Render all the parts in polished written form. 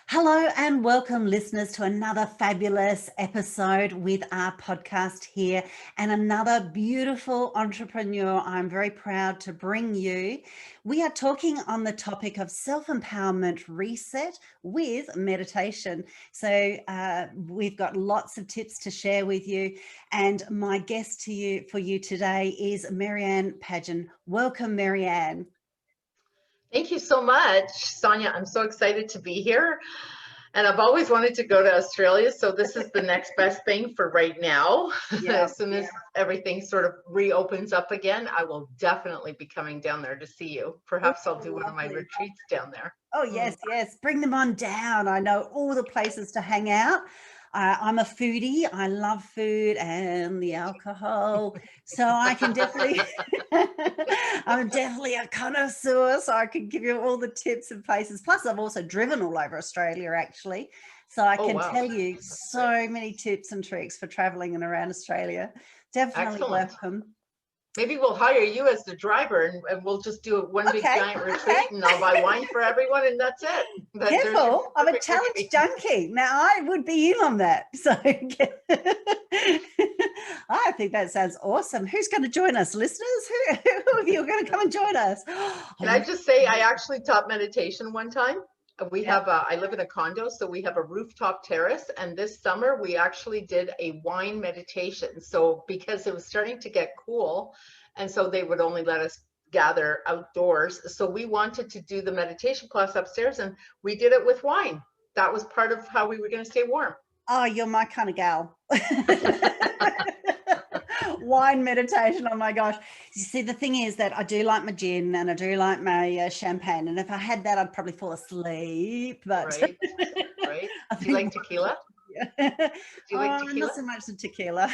Hello and welcome, listeners, to another fabulous episode with our podcast here and another beautiful entrepreneur I'm very proud to bring you. We are talking on the topic of self-empowerment reset with meditation. So we've got lots of tips to share with you, and my guest for you today is Marianne Padjan. Welcome, Marianne. Thank you so much, Sonia. I'm so excited to be here. And I've always wanted to go to Australia, so this is the next best thing for right now. Yeah. As soon as everything sort of reopens up again, I will definitely be coming down there to see you. Perhaps I'll do one of my retreats down there. Oh, yes, yes. Bring them on down. I know all the places to hang out. I'm a foodie. I love food and the alcohol. So I can definitely, I'm definitely a connoisseur. So I can give you all the tips and places. Plus, I've also driven all over Australia, actually. So I can tell you so many tips and tricks for traveling and around Australia. Definitely welcome. Maybe we'll hire you as the driver and we'll just do one big giant retreat and I'll buy wine for everyone and that's it. Careful, I'm a challenge junkie. Now I would be in on that. So I think that sounds awesome. Who's going to join us, listeners? Who of you are going to come and join us? Can I just say, I actually taught meditation one time. We have I live in a condo, so we have a rooftop terrace, and this summer we actually did a wine meditation. So because it was starting to get cool, and so they would only let us gather outdoors, so we wanted to do the meditation class upstairs, and we did it with wine. That was part of how we were going to stay warm. Oh, you're my kind of gal. Wine meditation, oh my gosh. You see, the thing is that I do like my gin and I do like my champagne, and if I had that I'd probably fall asleep. But right. Do you like tequila? Yeah. Do you like tequila? Not so much the tequila.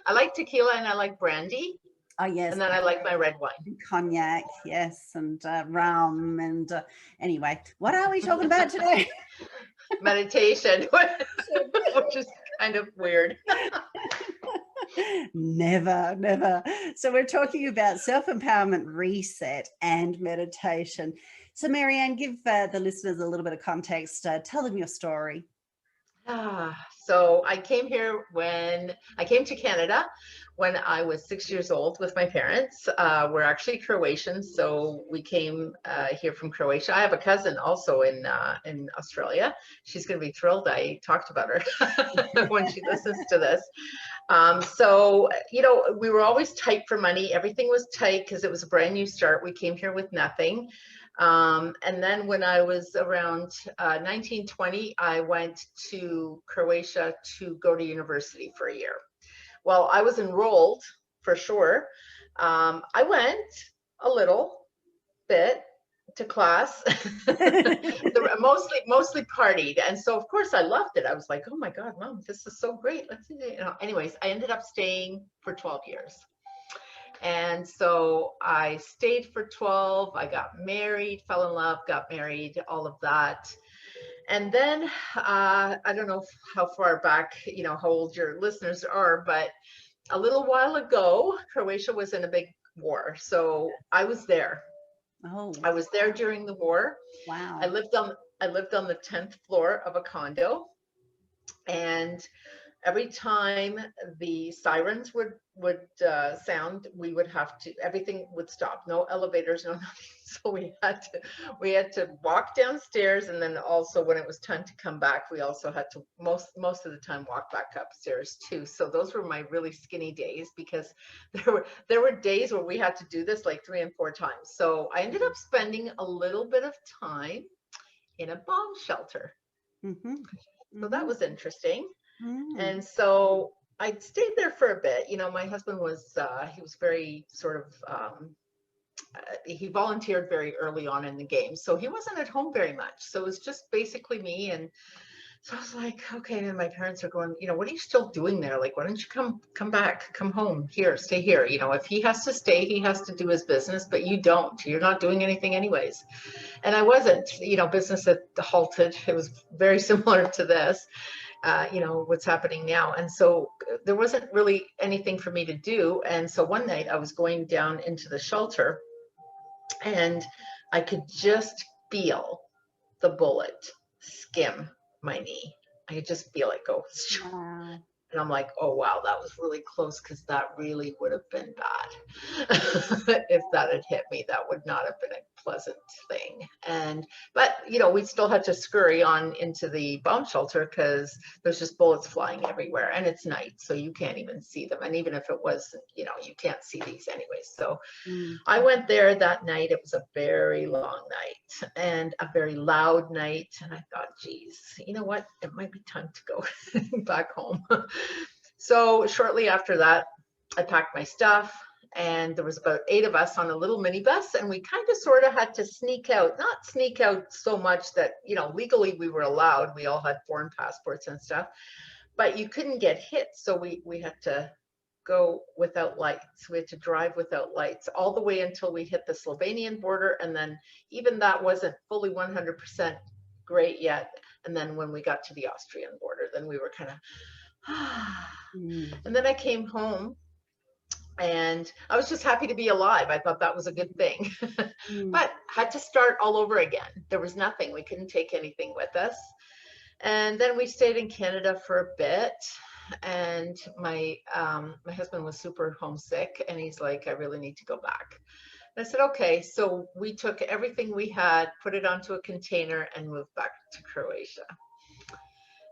I like tequila and I like brandy. Oh yes. And then I like my red wine. Cognac, yes, and rum, and anyway, what are we talking about today? Meditation, which is kind of weird. Never. So we're talking about self-empowerment reset and meditation. So Marianne, give the listeners a little bit of context. Tell them your story. So I came here when I came to Canada when I was 6 years old with my parents. We're actually Croatian, so we came here from Croatia. I have a cousin also in Australia. She's going to be thrilled I talked about her when she listens to this. So, you know, we were always tight for money. Everything was tight because it was a brand new start. We came here with nothing. And then when I was around 19, 20, I went to Croatia to go to university for a year. Well, I was enrolled for sure. I went a little bit to class, mostly partied. And so of course I loved it. I was like, oh my God, Mom, this is so great. Let's see. You know, anyways, I ended up staying for 12 years. And so I stayed for 12, I got married, fell in love, got married, all of that. And then I don't know how far back, you know, how old your listeners are, but a little while ago, Croatia was in a big war. So I was there. Oh, I was there during the war. wow. I lived on the 10th floor of a condo, and every time the sirens would sound, we would have to, everything would stop, no elevators, no nothing. So we had to walk downstairs, and then also when it was time to come back, we also had to most of the time walk back upstairs too. So those were my really skinny days, because there were days where we had to do this like 3 and 4 times. So I ended up spending a little bit of time in a bomb shelter. So that was interesting. And so I stayed there for a bit. You know, my husband was, he was very sort of, he volunteered very early on in the game. So he wasn't at home very much. So it was just basically me. And so I was like, okay. And my parents are going, you know, what are you still doing there? Like, why don't you come back, come home here, stay here. You know, if he has to stay, he has to do his business, but you don't, you're not doing anything anyways. And I wasn't, you know, business had halted. It was very similar to this. You know, what's happening now. And so there wasn't really anything for me to do. And so one night I was going down into the shelter, and I could just feel the bullet skim my knee. I could just feel it go. Wow. And I'm like, oh, wow, that was really close, because that really would have been bad. If that had hit me, that would not have been a pleasant thing. But, you know, we still had to scurry on into the bomb shelter, because there's just bullets flying everywhere, and it's night, so you can't even see them. And even if it was, you know, you can't see these anyways. So I went there that night. It was a very long night and a very loud night. And I thought, geez, you know what? It might be time to go back home. So shortly after that, I packed my stuff, and there was about 8 of us on a little minibus, and we kind of sort of had to sneak out, not sneak out so much that, you know, legally we were allowed. We all had foreign passports and stuff, but you couldn't get hit. So we had to go without lights. We had to drive without lights all the way until we hit the Slovenian border. And then even that wasn't fully 100% great yet. And then when we got to the Austrian border, then we were kind of, and then I came home, and I was just happy to be alive. I thought that was a good thing, but had to start all over again. There was nothing. We couldn't take anything with us. And then we stayed in Canada for a bit. And my husband was super homesick, and he's like, I really need to go back. And I said, okay. So we took everything we had, put it onto a container, and moved back to Croatia.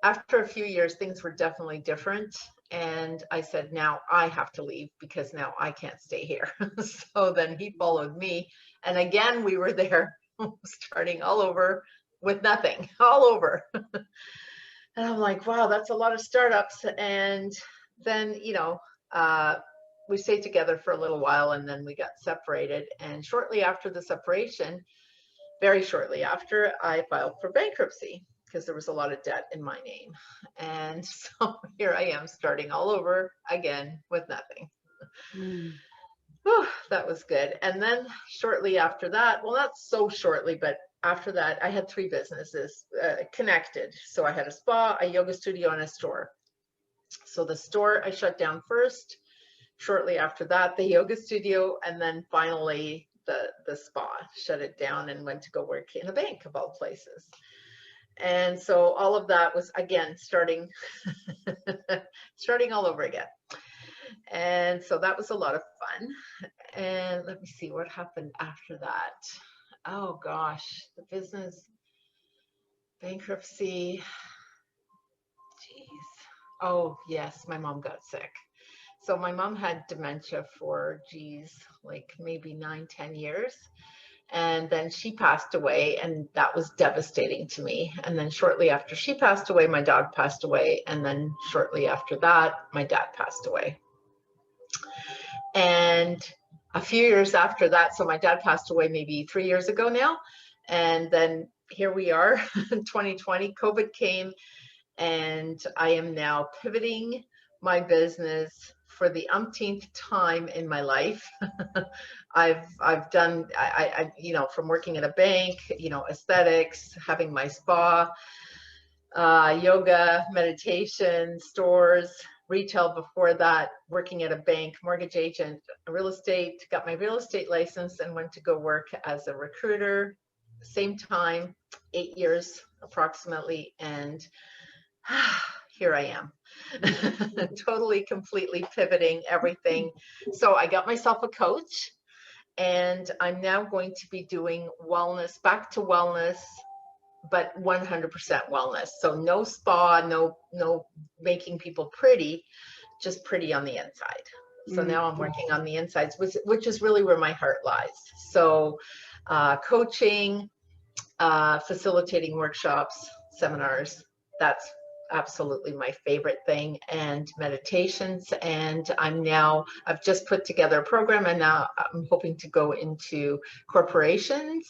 After a few years, things were definitely different. And I said, now I have to leave, because now I can't stay here. So then he followed me. And again, we were there starting all over with nothing, all over. And I'm like, wow, that's a lot of startups. And then, you know, we stayed together for a little while, and then we got separated. And shortly after the separation, very shortly after, I filed for bankruptcy, because there was a lot of debt in my name. And so here I am, starting all over again with nothing. Whew, that was good. And then shortly after that, well, not so shortly, but after that, I had 3 businesses connected. So I had a spa, a yoga studio, and a store. So the store I shut down first. Shortly after that, the yoga studio, and then finally the spa, shut it down and went to go work in a bank, of all places. And so all of that was, again, starting all over again. And so that was a lot of fun. And let me see what happened after that. Oh gosh, the business, bankruptcy. Jeez. Oh yes, my mom got sick. So my mom had dementia for, geez, like maybe 9-10 years. And then she passed away, and that was devastating to me. And then shortly after she passed away, my dog passed away. And then shortly after that, my dad passed away. And a few years after that, so my dad passed away maybe 3 years ago now. And then here we are, 2020, COVID came, and I am now pivoting my business for the umpteenth time in my life. I've done, you know, from working at a bank, you know, aesthetics, having my spa, yoga, meditation, stores, retail before that, working at a bank, mortgage agent, real estate, got my real estate license, and went to go work as a recruiter. Same time, 8 years approximately. And here I am, totally, completely pivoting everything. So I got myself a coach, and I'm now going to be doing wellness, back to wellness, but 100% wellness. So no spa, no making people pretty, just pretty on the inside. So now I'm working on the insides, which is really where my heart lies. So coaching, facilitating workshops, seminars, that's absolutely my favorite thing, and meditations. And I've just put together a program, and now I'm hoping to go into corporations.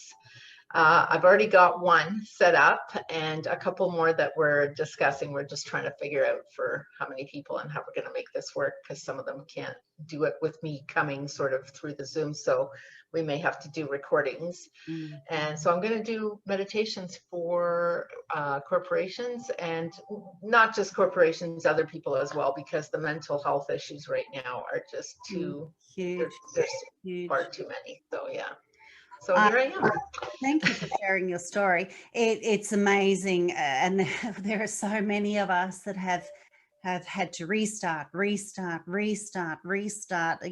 I've already got one set up, and a couple more that we're discussing. We're just trying to figure out for how many people and how we're going to make this work, because some of them can't do it with me coming sort of through the Zoom. So we may have to do recordings. And so I'm going to do meditations for corporations, and not just corporations, other people as well, because the mental health issues right now are just too huge. There's far too many. So yeah. So here I am. Thank you for sharing your story. It's amazing. And there are so many of us that have had to restart. You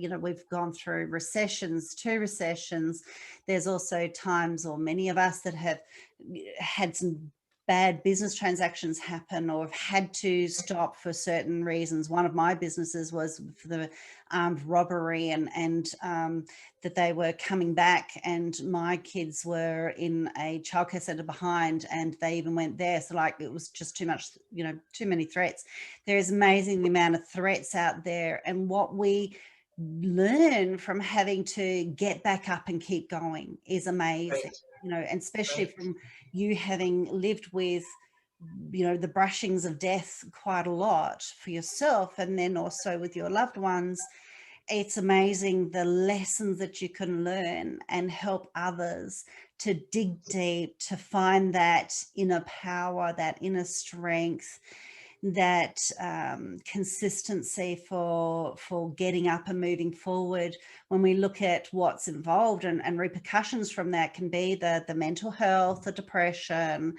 know, we've gone through recessions, 2 recessions. There's also times, or many of us, that have had some bad business transactions happen or have had to stop for certain reasons. One of my businesses was for the armed robbery, and that they were coming back, and my kids were in a childcare centre behind, and they even went there. So like, it was just too much, you know, too many threats. There is amazing the amount of threats out there, and what we learn from having to get back up and keep going is amazing. Right. You know, and especially Right. from you having lived with, you know, the brushings of death quite a lot for yourself, and then also with your loved ones. It's amazing the lessons that you can learn and help others to dig deep, to find that inner power, that inner strength, that consistency for getting up and moving forward. When we look at what's involved, and repercussions from that can be the mental health, the depression,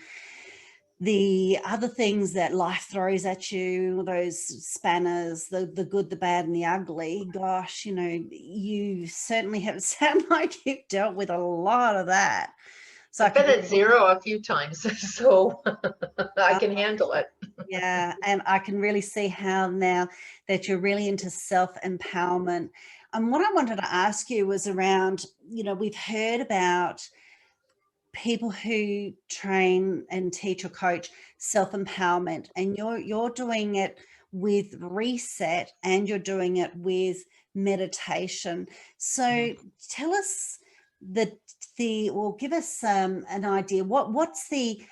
the other things that life throws at you, those spanners, the good, the bad, and the ugly. Gosh, you know, you certainly have sound like you've dealt with a lot of that. So I've been at 0 a few times, so I can handle it. Yeah, and I can really see how now that you're really into self-empowerment. And what I wanted to ask you was around, you know, we've heard about people who train and teach or coach self-empowerment, and you're doing it with Reset, and you're doing it with meditation. So tell us well, give us an idea. What's the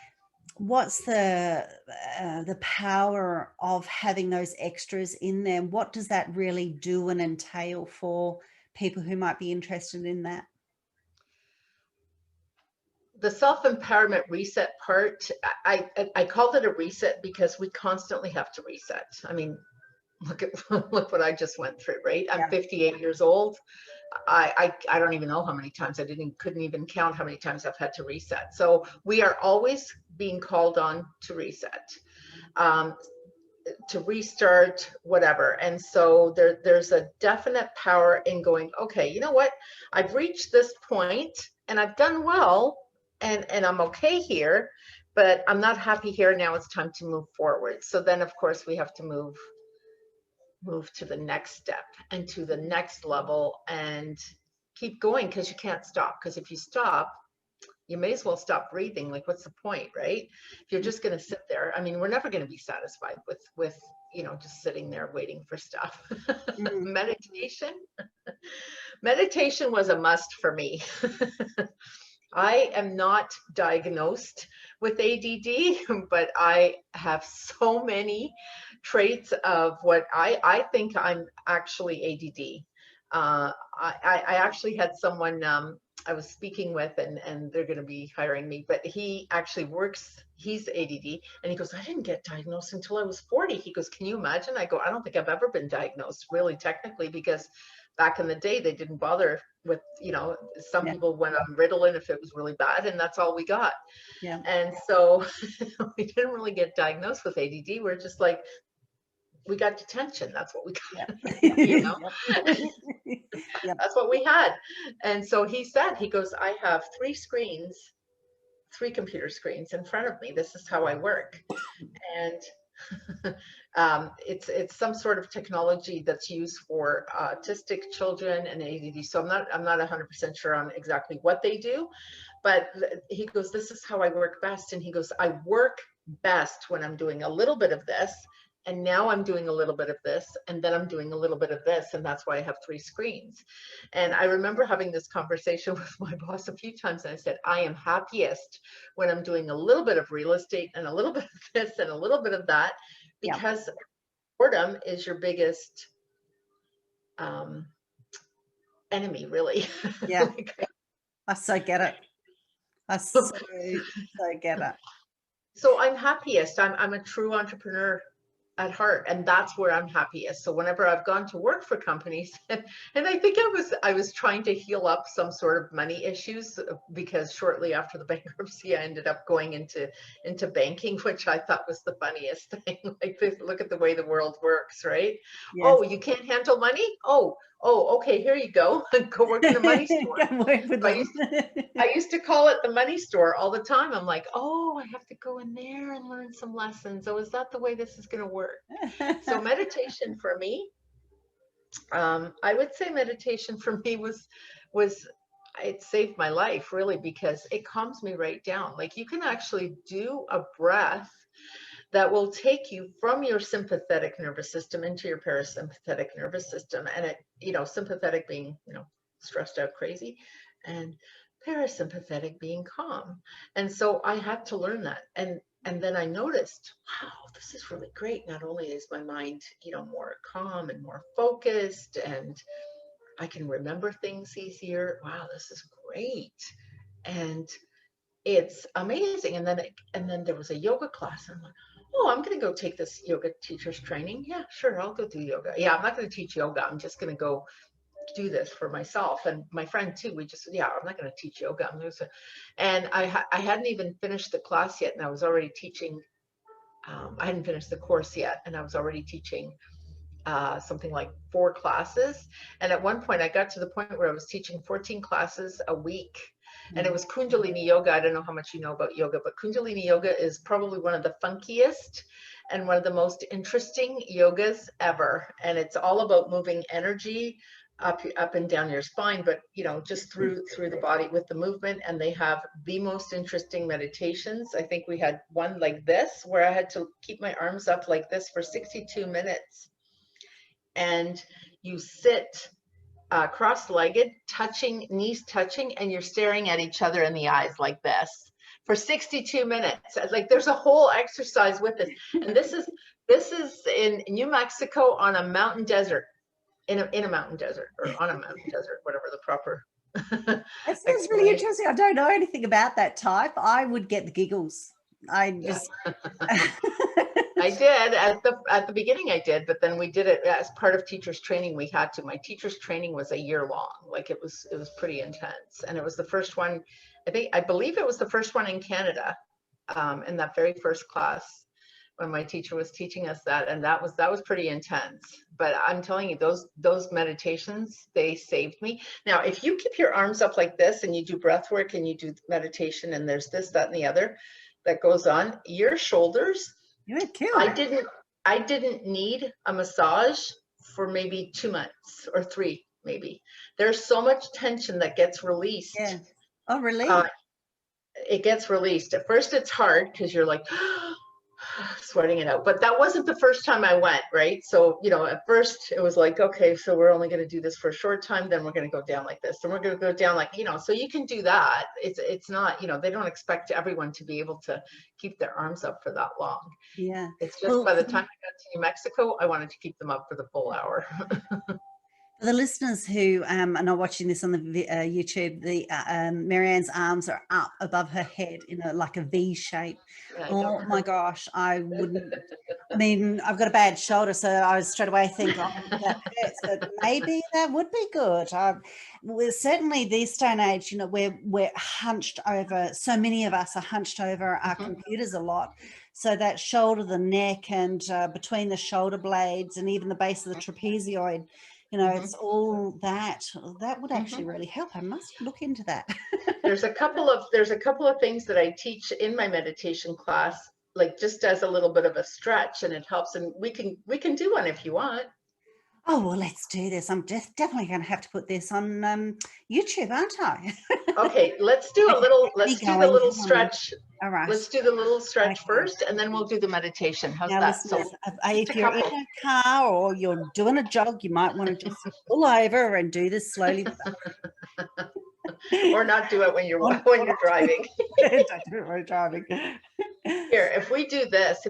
power of having those extras in there? What does that really do and entail for people who might be interested in that? The self-empowerment reset part, I called it a reset because we constantly have to reset. I mean, look what I just went through, right? I'm 58 years old. I don't even know how many times. Couldn't even count how many times I've had to reset. So we are always being called on to reset, to restart, whatever. And so there's a definite power in going, okay, you know what? I've reached this point and I've done well, and I'm okay here, but I'm not happy here. Now it's time to move forward. So then, of course, we have to move to the next step and to the next level and keep going, because you can't stop. Because if you stop, you may as well stop breathing. Like, what's the point, right? If you're just going to sit there, I mean, we're never going to be satisfied with you know, just sitting there waiting for stuff. Meditation was a must for me. I am not diagnosed with ADD, but I have so many traits of what I think I'm actually ADD. I actually had someone I was speaking with, and they're going to be hiring me, but he actually he's ADD, and he goes, I didn't get diagnosed until I was 40. He goes, can you imagine? I go, I don't think I've ever been diagnosed, really, technically, because back in the day, they didn't bother with, you know, some people went on Ritalin if it was really bad, and that's all we got. And so we didn't really get diagnosed with ADD. We're just like, we got detention. That's what we got, you know. That's what we had. And so he said, he goes, I have 3 computer screens in front of me. This is how I work. And it's some sort of technology that's used for autistic children and ADD. So I'm not 100% sure on exactly what they do, but he goes, this is how I work best. And he goes, I work best when I'm doing a little bit of this, and now I'm doing a little bit of this, and then I'm doing a little bit of this, and that's why I have 3 screens. And I remember having this conversation with my boss a few times, and I said, I am happiest when I'm doing a little bit of real estate and a little bit of this and a little bit of that, because boredom is your biggest enemy, really. Yeah. I so get it. I so get it. So I'm happiest. I'm a true entrepreneur at heart, and that's where I'm happiest. So whenever I've gone to work for companies, and I think I was trying to heal up some sort of money issues, because shortly after the bankruptcy, I ended up going into banking, which I thought was the funniest thing. Like, look at the way the world works, right? Yes. Oh, you can't handle money? Oh, okay, here you go. Go work in the money store. I used to call it the money store all the time. I'm like, oh, I have to go in there and learn some lessons. Oh, is that the way this is going to work? So meditation for me, I would say meditation for me was it saved my life, really, because it calms me right down. Like, you can actually do a breath that will take you from your sympathetic nervous system into your parasympathetic nervous system. And it, sympathetic being, stressed out, crazy, and parasympathetic being calm. And so I had to learn that. And then I noticed, wow, this is really great. Not only is my mind, more calm and more focused, and I can remember things easier. Wow, this is great. And it's amazing. And then there was a yoga class, and I'm like, oh, I'm going to go take this yoga teacher's training. Yeah, sure, I'll go do yoga. Yeah, I'm not going to teach yoga. I'm just going to go do this for myself. And my friend too, I'm not going to teach yoga. And I hadn't even finished the class yet, and I was already teaching. I hadn't finished the course yet, and I was already teaching something like 4 classes. And at one point I got to the point where I was teaching 14 classes a week. And it was Kundalini Yoga. I don't know how much you know about yoga, but Kundalini Yoga is probably one of the funkiest and one of the most interesting yogas ever. And it's all about moving energy up and down your spine, but just through the body with the movement. And they have the most interesting meditations. I think we had one like this, where I had to keep my arms up like this for 62 minutes. And you sit cross-legged, knees touching, and you're staring at each other in the eyes like this for 62 minutes. Like, there's a whole exercise with this. And this is in New Mexico on a mountain desert, in a mountain desert, or on a mountain desert, whatever the proper. That sounds really interesting. I don't know anything about that type. I would get the giggles. I just. I did at the beginning, I did, but then we did it as part of teacher's training. We had to. My teacher's training was a year long. Like, it was pretty intense, and it was the first one. I believe it was the first one in Canada, in that very first class, when my teacher was teaching us that, and that was pretty intense. But I'm telling you, those meditations, they saved me. Now, if you keep your arms up like this, and you do breath work, and you do meditation, and there's this, that, and the other that goes on, your shoulders. You're kidding. I didn't need a massage for maybe 2 months or 3, maybe. There's so much tension that gets released. Yeah. Oh, really? It gets released. At first it's hard, because you're like sweating it out. But that wasn't the first time I went, right? So, at first it was like, okay, so we're only going to do this for a short time, then we're going to go down like this, then we're going to go down like, so you can do that. It's not, they don't expect everyone to be able to keep their arms up for that long. Yeah. It's just, by the time I got to New Mexico, I wanted to keep them up for the full hour. For the listeners who are not watching this on the YouTube, Marianne's arms are up above her head in like a V shape. Yeah, oh my gosh, I wouldn't. I mean, I've got a bad shoulder, so I straight away think, oh, that hurts. But maybe that would be good. Certainly, this day and age, we're hunched over. So many of us are hunched over our computers a lot. So that shoulder, the neck, and between the shoulder blades, and even the base of the trapezoid. It's all that would actually really help. I must look into that. There's a couple of things that I teach in my meditation class, like just as a little bit of a stretch, and it helps. And we can do one if you want. Oh, well, let's do this. I'm just definitely going to have to put this on YouTube, aren't I? Okay, let's do the little stretch. All right. Let's do the little stretch first, and then we'll do the meditation. How's that? Listeners, if you're in a car or you're doing a jog, you might want to just pull over and do this slowly. Or not do it when you're driving. Don't do it when you're driving. Here, if we do this,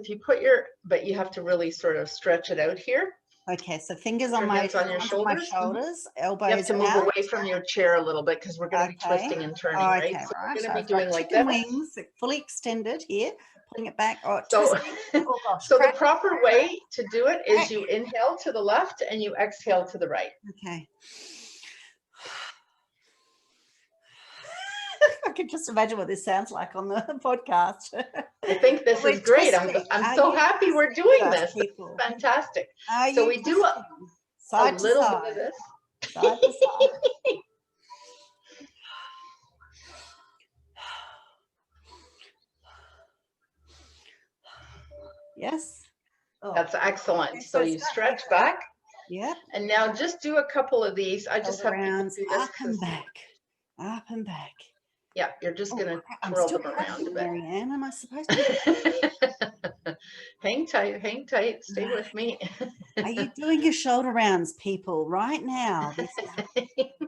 but you have to really sort of stretch it out here. Okay, so fingers on my shoulders, elbows. You have to move away from your chair a little bit, because we're going to be twisting and turning, right? So we're going to be doing like that. Wings fully extended here, pulling it back. Oh, So, oh gosh. so the proper way to do it is you inhale to the left and you exhale to the right. Okay. I can just imagine what this sounds like on the podcast. I think this is great. I'm so happy we're doing this. People? Fantastic. Are so you we do side a to little side. bit of this. Side to side. Yes. Oh. That's excellent. So you stretch back. Yep. And now just do a couple of these. I just have people do this. Up and back. Up and back. Yeah, you're just going to twirl them around a bit. Marianne, am I supposed to? Hang tight, stay with me. Are you doing your shoulder rounds, people, right now?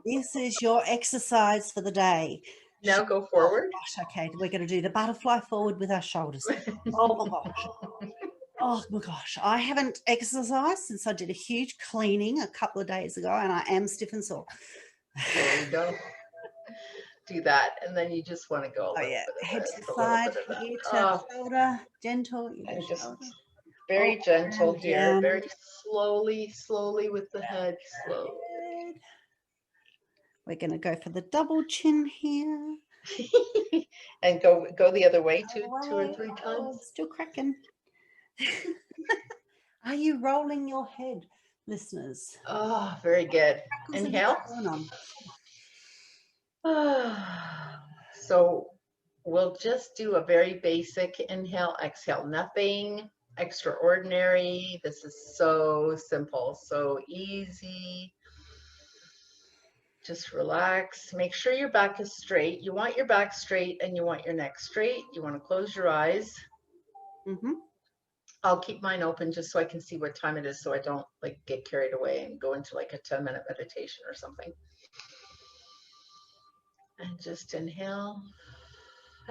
This is your exercise for the day. Now go forward. Oh, gosh, okay, we're going to do the butterfly forward with our shoulders. Oh, my gosh. Oh, my gosh. I haven't exercised since I did a huge cleaning a couple of days ago, and I am stiff and sore. There you go. Do that, and then you just want to go head to the side, ear to shoulder, gentle, and just very gentle here, very slowly with the head, slowly. We're going to go for the double chin here. And go the other way two or three times. Oh, still cracking. Are you rolling your head, listeners? Oh, very good. Inhale. So we'll just do a very basic inhale, exhale, nothing extraordinary. This is so simple, so easy. Just relax. Make sure your back is straight. You want your back straight and you want your neck straight. You want to close your eyes. I'll keep mine open just so I can see what time it is, so I don't get carried away and go into a 10-minute meditation or something. And just inhale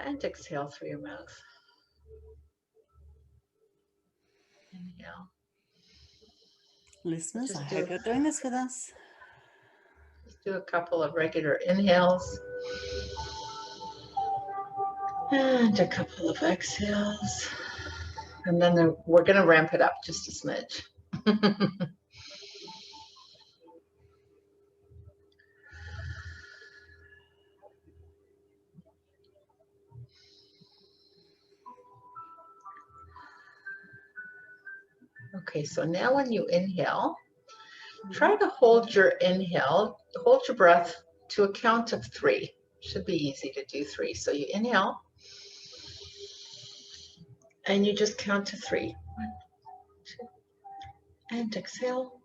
and exhale through your mouth. Inhale. Listeners, I hope you're doing this with us. Just do a couple of regular inhales. And a couple of exhales. And then we're going to ramp it up just a smidge. Okay, so now when you inhale, try to hold your breath to a count of 3. Should be easy to do 3. So you inhale, and you just count to 3. 1, 2, and exhale.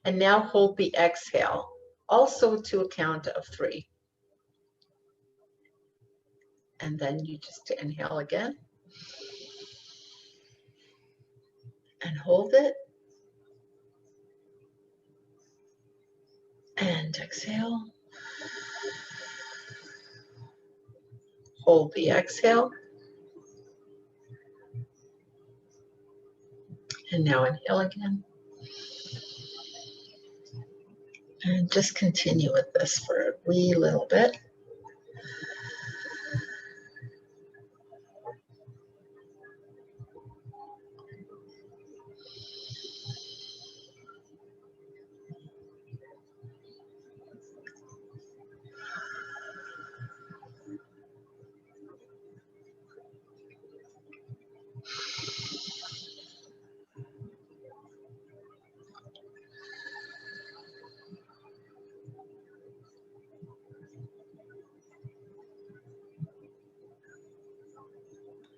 And now hold the exhale, also to a count of 3. And then you just inhale again. And hold it. And exhale. Hold the exhale. And now inhale again. And just continue with this for a wee little bit.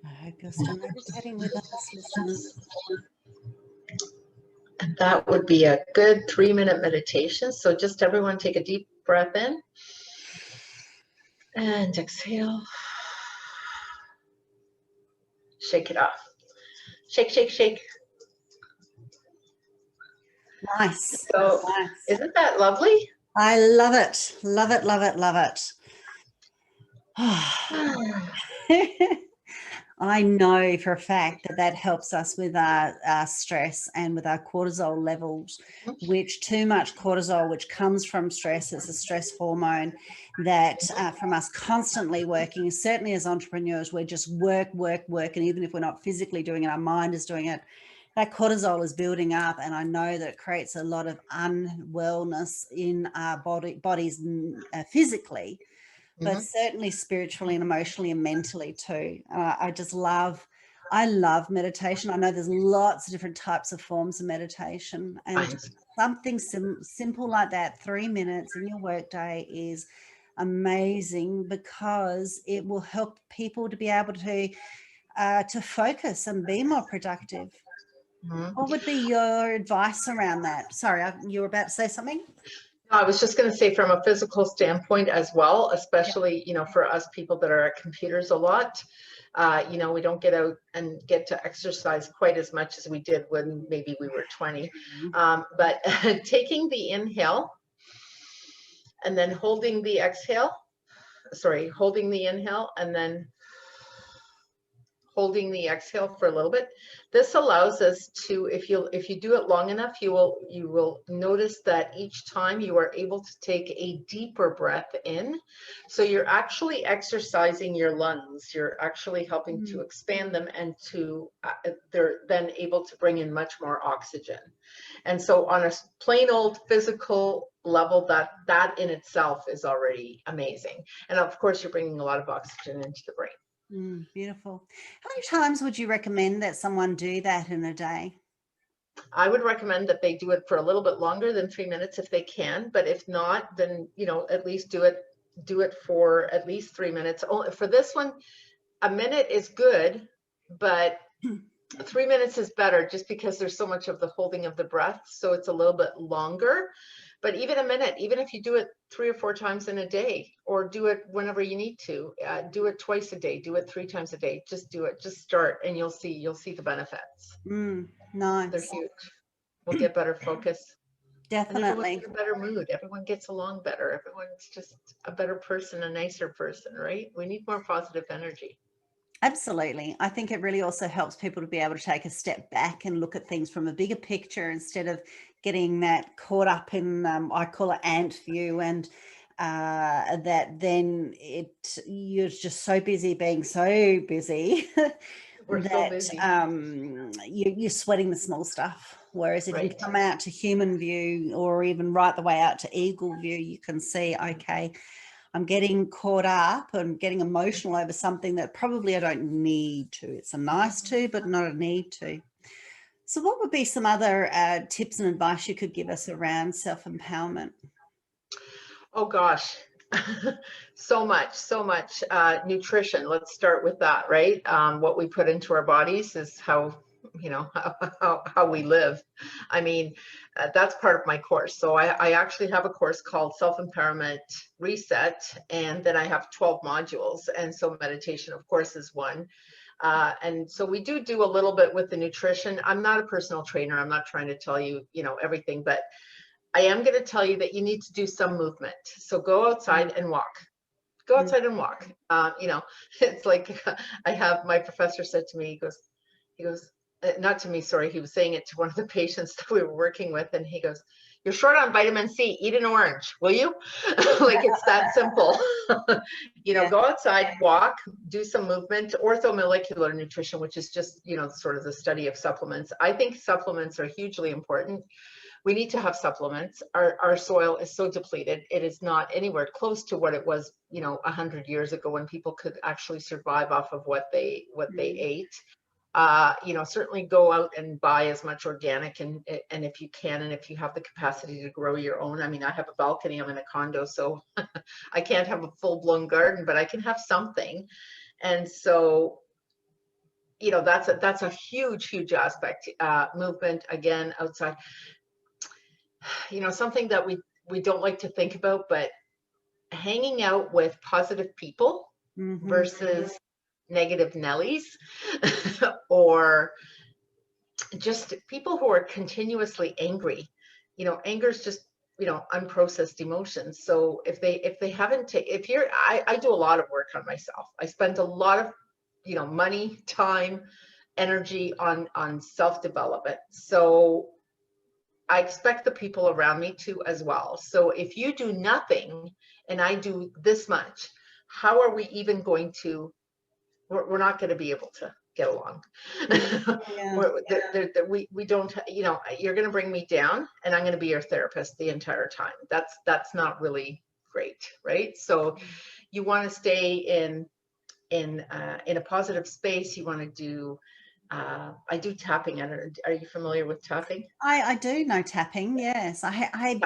I hope you're still meditating with us, listeners. And that would be a good 3-minute meditation. So just everyone take a deep breath in and exhale. Shake it off. Shake, shake, shake. Nice. So nice. Isn't that lovely? I love it. Love it, love it, love it. I know for a fact that that helps us with our stress and with our cortisol levels, which too much cortisol, which comes from stress, it's a stress hormone that from us constantly working, certainly as entrepreneurs, we're just work. And even if we're not physically doing it, our mind is doing it. That cortisol is building up, and I know that it creates a lot of unwellness in our bodies physically, but certainly spiritually and emotionally and mentally too. I love meditation. I know there's lots of different types of forms of meditation, and something simple like that, 3 minutes in your workday, is amazing because it will help people to be able to focus and be more productive. What would be your advice around that? Sorry, you were about to say something? I was just going to say, from a physical standpoint as well, especially, you know, for us people that are at computers a lot, you know, we don't get out and get to exercise quite as much as we did when maybe we were 20. But taking the inhale and then holding the exhale, holding the inhale and then holding the exhale for a little bit. This allows us to, if you do it long enough, you will notice that each time you are able to take a deeper breath in. So you're actually exercising your lungs. You're actually helping to expand them, and they're then able to bring in much more oxygen. And so on a plain old physical level, that in itself is already amazing. And of course, you're bringing a lot of oxygen into the brain. Beautiful. How many times would you recommend that someone do that in a day? I would recommend that they do it for a little bit longer than 3 minutes if they can, but if not, then, you know, at least do it for at least 3 minutes. For this one, a minute is good, but 3 minutes is better, just because there's so much of the holding of the breath, so it's a little bit longer. But even a minute, even if you do it 3 or 4 times in a day, or do it whenever you need to, do it twice a day, do it 3 times a day, just do it, just start, and you'll see the benefits. Nice. They're huge. We'll get better focus. Definitely. And everyone's in a better mood. Everyone gets along better. Everyone's just a better person, a nicer person, right? We need more positive energy. Absolutely. I think it really also helps people to be able to take a step back and look at things from a bigger picture, instead of getting that caught up in, I call it ant view, and that then you're just so busy being so busy We're that so busy. you're sweating the small stuff. Whereas if you Right. come out to human view, or even right the way out to eagle view, you can see, okay, I'm getting caught up and getting emotional over something that probably I don't need to. It's a nice to, but not a need to. So what would be some other tips and advice you could give us around self-empowerment? Oh gosh, so much. Nutrition. Let's start with that, right? What we put into our bodies is how, you know, how we live. I mean, that's part of my course. So I actually have a course called Self-Empowerment Reset, and then I have 12 modules. And so meditation, of course, is one. And so we do a little bit with the nutrition. I'm not a personal trainer. I'm not trying to tell you, you know, everything, but I am going to tell you that you need to do some movement. So go outside and walk. Go outside and walk. You know, it's like I have, my professor said to me, he goes, not to me, sorry, he was saying it to one of the patients that we were working with, and he goes, "You're short on vitamin C, eat an orange, will you?" Like, it's that simple. You know, go outside, walk, do some movement. Orthomolecular nutrition, which is just, you know, sort of the study of supplements. I think supplements are hugely important. We need to have supplements. Our soil is so depleted. It is not anywhere close to what it was, you know, 100 years ago, when people could actually survive off of what they ate. You know, certainly go out and buy as much organic, and if you can, and if you have the capacity to grow your own. I mean, I have a balcony, I'm in a condo, so I can't have a full-blown garden, but I can have something. And so, you know, that's a huge aspect. Movement, again, outside. You know, something that we don't like to think about, but hanging out with positive people versus negative Nellies, or just people who are continuously angry. You know, anger is just, you know, unprocessed emotions. So if they haven't taken, I do a lot of work on myself. I spent a lot of, money, time, energy on self-development. So I expect the people around me to as well. So if you do nothing and I do this much, how are we even going to, we're not going to be able to get along. Yeah. We don't, you're going to bring me down and I'm going to be your therapist the entire time. That's not really great, right? So you want to stay in a positive space. You want to do, I do tapping. Are you familiar with tapping? I do know tapping. Yes. I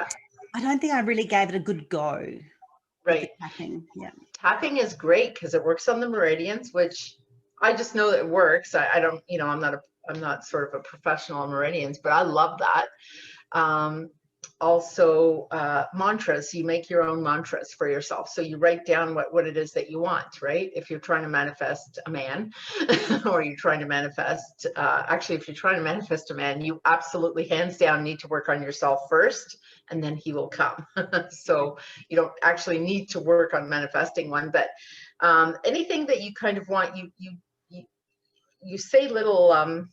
don't think I really gave it a good go. With the Right. tapping. Yeah. Tapping is great because it works on the meridians, which I just know that it works. I don't, I'm not sort of a professional on meridians, but I love that. Also, mantras, you make your own mantras for yourself. So you write down what it is that you want, right? If you're trying to manifest a man or you're trying to manifest, actually, if you're trying to manifest a man, you absolutely hands down need to work on yourself first, and then he will come. So you don't actually need to work on manifesting one, but anything that you kind of want, you say little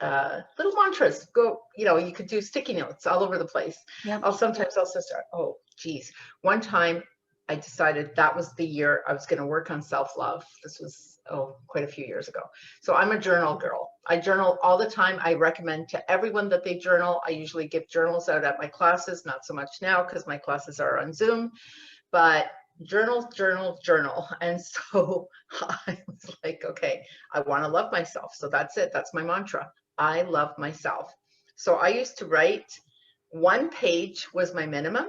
mantras. Go, you could do sticky notes all over the place. Yep. I'll sometimes also start, oh geez, one time I decided that was the year I was going to work on self-love. This was quite a few years ago. So I'm a journal girl. I journal all the time. I recommend to everyone that they journal. I usually give journals out at my classes, not so much now because my classes are on Zoom, but journal. And so I was like, okay, I want to love myself. So that's it. That's my mantra. I love myself. So I used to write, 1 page was my minimum.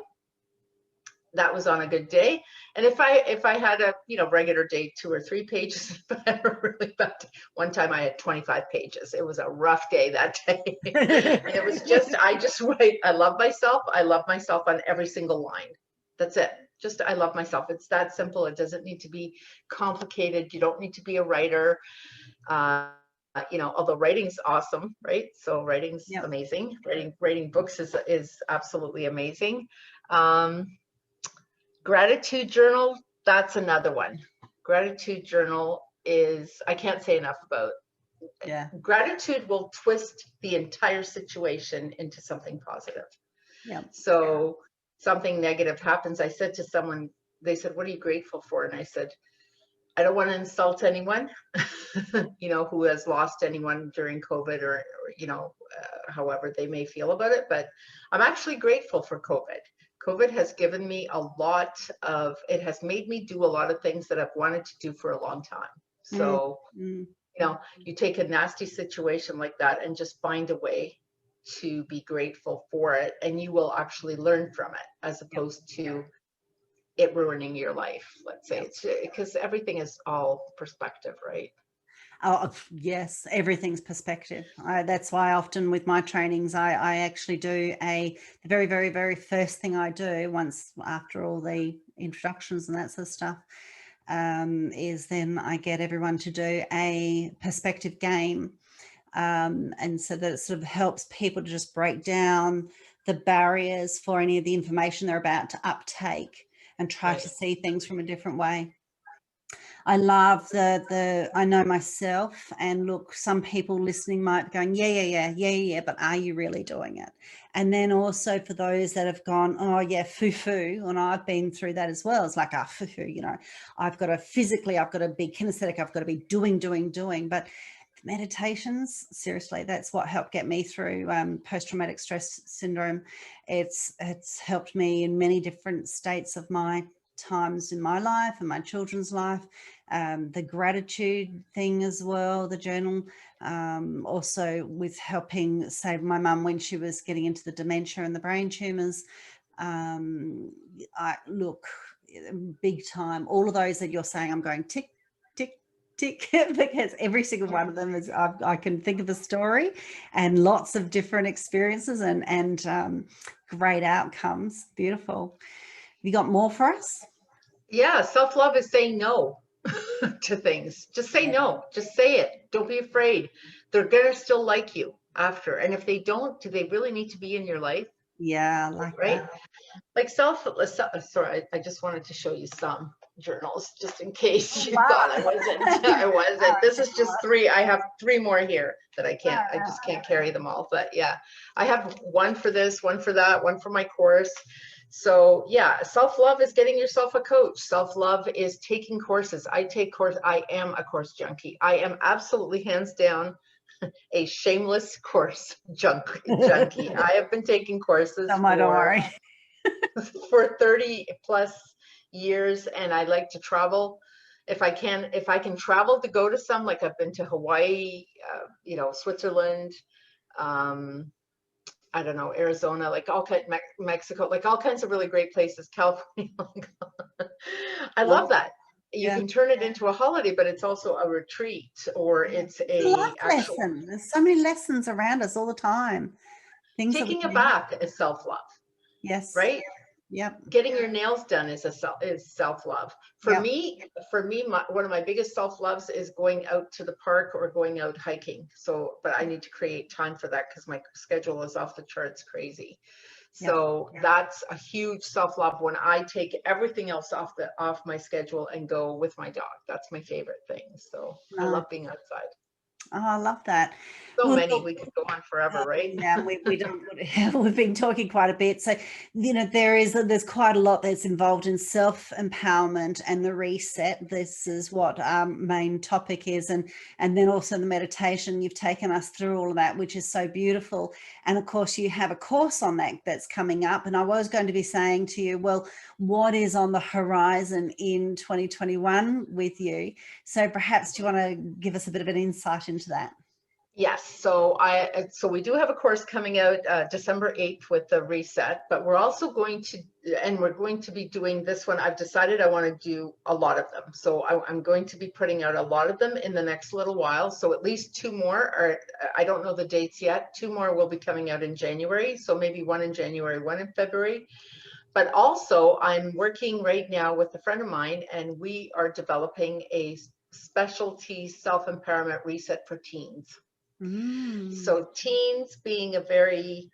That was on a good day. And if I had a regular day, 2 or 3 pages, but I had a really bad day. One time I had 25 pages. It was a rough day that day. And it was just, I just write, I love myself. I love myself on every single line. That's it. Just, I love myself. It's that simple. It doesn't need to be complicated. You don't need to be a writer. Although writing's awesome, right? So writing's amazing. Writing books is absolutely amazing. Gratitude journal, that's another one. Gratitude journal is, I can't say enough about. Yeah. Gratitude will twist the entire situation into something positive. Yeah. So something negative happens. I said to someone, they said, what are you grateful for? And I said, I don't want to insult anyone, who has lost anyone during COVID or however they may feel about it. But I'm actually grateful for COVID. COVID has given me it has made me do a lot of things that I've wanted to do for a long time. So, you take a nasty situation like that and just find a way to be grateful for it, and you will actually learn from it as opposed to it ruining your life, let's say. It's because everything is all perspective, right? Oh, yes, everything's perspective. That's why often with my trainings, I actually do the very, very, very first thing I do once after all the introductions and that sort of stuff is then I get everyone to do a perspective game. And so that it sort of helps people to just break down the barriers for any of the information they're about to uptake and try to see things from a different way. I love I know myself, and look, some people listening might be going, yeah, but are you really doing it? And then also for those that have gone, oh yeah, foo-foo, and I've been through that as well. It's like, foo-foo, I've got to be kinesthetic, I've got to be doing, but meditations, seriously, that's what helped get me through post-traumatic stress syndrome. It's helped me in many different states of my times in my life and my children's life. The gratitude thing as well, the journal, also with helping save my mum when she was getting into the dementia and the brain tumors. I look, big time, all of those that you're saying, I'm going tick, tick, tick, because every single one of them is, I can think of a story and lots of different experiences and great outcomes. Beautiful. You got more for us? Yeah, self-love is saying no to things. Just say no. Just say it. Don't be afraid. They're gonna still like you after. And if they don't, do they really need to be in your life? Yeah, like right? that. Like sorry, I just wanted to show you some. journals, just in case you Wow. thought I wasn't. I wasn't. This is just 3. I have 3 more here that I just can't carry them all. But yeah, I have one for this, one for that, one for my course. So yeah, self-love is getting yourself a coach. Self-love is taking courses. I am a course junkie. I am absolutely hands down a shameless course junkie. I have been taking courses Don't worry. for 30 plus years, and I like to travel. If I can travel to go to some, like I've been to Hawaii, Switzerland, I don't know, Arizona, like all kinds, Mexico, like all kinds of really great places, California. I love that. You can turn it into a holiday, but it's also a retreat, or it's a actual lesson. There's so many lessons around us all the time. Things taking a bath is self-love. Yes. Right? Yep. Getting your nails done is self-love. For me, one of my biggest self-loves is going out to the park or going out hiking. So, but I need to create time for that because my schedule is off the charts crazy. So that's a huge self-love when I take everything else off my schedule and go with my dog. That's my favorite thing. So I love being outside. Oh, I love that. So many, we could go on forever, right? Yeah, we don't. We've been talking quite a bit. So, there's quite a lot that's involved in self-empowerment and the reset. This is what our main topic is, and then also the meditation. You've taken us through all of that, which is so beautiful. And of course, you have a course on that that's coming up. And I was going to be saying to you, well, what is on the horizon in 2021 with you? So perhaps do you want to give us a bit of an insight into that? Yes, so we do have a course coming out December 8th with the reset, but we're also going to be doing this one. I've decided I want to do a lot of them. So I'm going to be putting out a lot of them in the next little while. So at least 2 more I don't know the dates yet. 2 more will be coming out in January. So maybe 1 in January, 1 in February. But also I'm working right now with a friend of mine, and we are developing a specialty self-empowerment reset for teens. So teens being I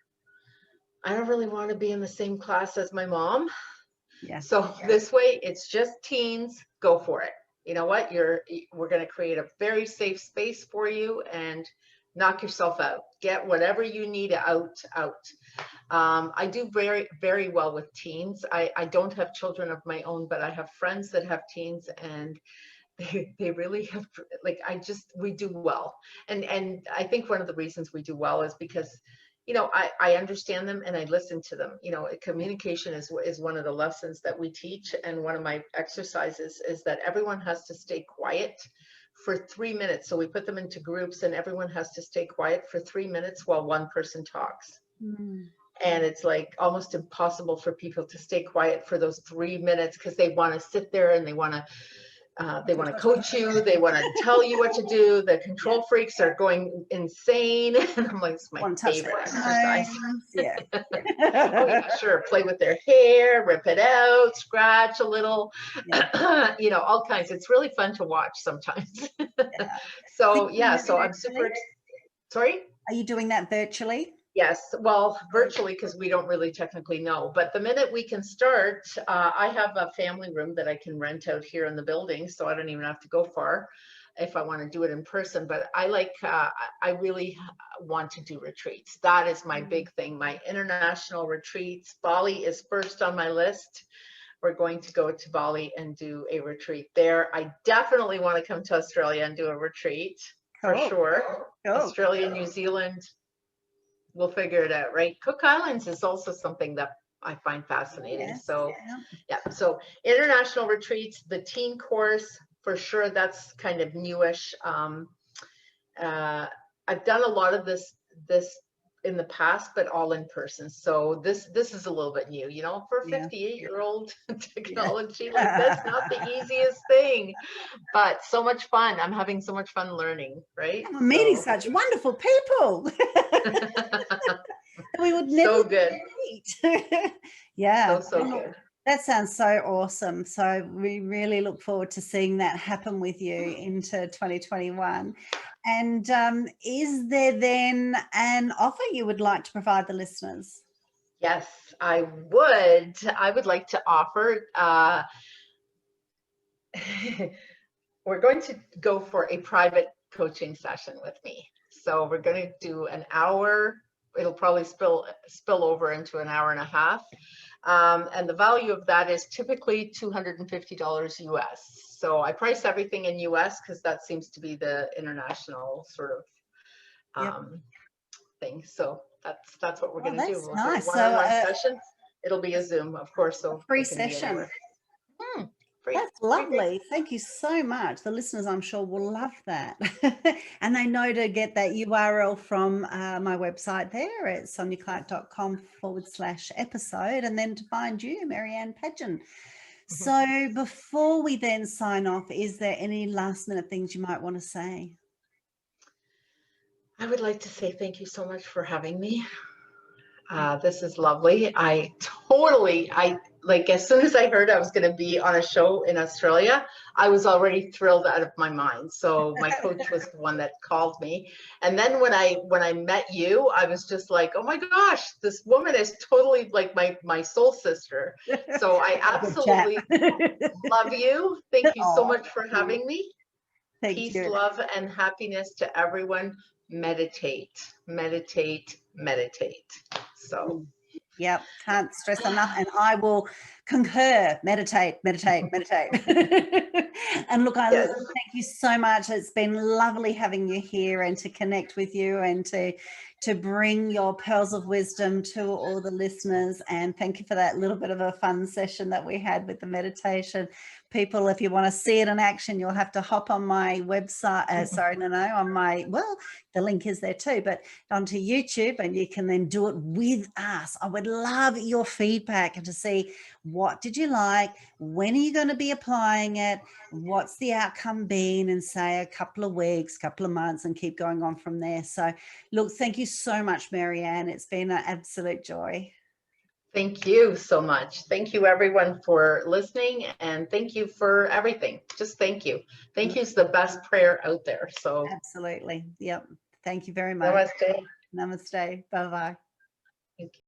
don't really want to be in the same class as my mom. So this way it's just teens, go for it. You know what? We're going to create a very safe space for you and knock yourself out. Get whatever you need out. I do very, very well with teens. I don't have children of my own, but I have friends that have teens, and they really have, like, we do well. And I think one of the reasons we do well is because, I understand them and I listen to them. Communication is one of the lessons that we teach. And one of my exercises is that everyone has to stay quiet for 3 minutes. So we put them into groups and everyone has to stay quiet for 3 minutes while one person talks. And it's like almost impossible for people to stay quiet for those 3 minutes because they want to sit there and they want to coach you. They want to tell you what to do. The control freaks are going insane. And I'm like, it's my favorite exercise. Oh, yeah, sure. Play with their hair, rip it out, scratch a little, all kinds. It's really fun to watch sometimes. So I'm super, sorry? Are you doing that virtually? Yes, well, virtually, because we don't really technically know. But the minute we can start, I have a family room that I can rent out here in the building, so I don't even have to go far if I want to do it in person. But I really want to do retreats. That is my big thing. My international retreats. Bali is first on my list. We're going to go to Bali and do a retreat there. I definitely want to come to Australia and do a retreat for sure. Australia, New Zealand. We'll figure it out, right? Cook Islands is also something that I find fascinating. So international retreats, the teen course, for sure, that's kind of newish. I've done a lot of this in the past, but all in person. So this is a little bit new, for a 58-year-old technology, like that's not the easiest thing, but so much fun. I'm having so much fun learning, right? We're meeting such wonderful people. We would never meet. So good. That sounds so awesome. So we really look forward to seeing that happen with you into 2021. And is there then an offer you would like to provide the listeners? Yes, I would like to offer we're going to go for a private coaching session with me. So we're going to do an hour. It'll probably spill over into an hour and a half. And the value of that is typically $250 US. So I price everything in US because that seems to be the international sort of thing. So that's what we're going to do. We'll have a one-on-one session. It'll be a Zoom, of course. So free session. Free. That's lovely. Thank you so much. The listeners, I'm sure, will love that. And they know to get that URL from my website there at soniaclark.com/episode, and then to find you, Marianne Padjan. So before we then sign off, is there any last minute things you might want to say? I would like to say thank you so much for having me. This is lovely. I like, as soon as I heard I was going to be on a show in Australia, I was already thrilled out of my mind. So my coach was the one that called me. And then when I met you, I was just like, oh my gosh, this woman is totally like my soul sister. So I absolutely love you. Thank you so much for having me. Peace, love, and happiness to everyone. Meditate, meditate, meditate. So yep, can't stress enough, and I will concur. Meditate, meditate, meditate. And look, thank you so much. It's been lovely having you here and to connect with you and to bring your pearls of wisdom to all the listeners. And thank you for that little bit of a fun session that we had with the meditation. People, if you want to see it in action, you'll have to hop on my website. The link is there too, but onto YouTube, and you can then do it with us. I would love your feedback and to see, what did you like? When are you going to be applying it? What's the outcome been in, say, a couple of weeks, couple of months, and keep going on from there. So look, thank you so much, Marianne. It's been an absolute joy. Thank you so much. Thank you, everyone, for listening, and thank you for everything. Just thank you. Thank you is the best prayer out there. So absolutely. Yep. Thank you very much. Namaste. Namaste. Bye-bye. Thank you.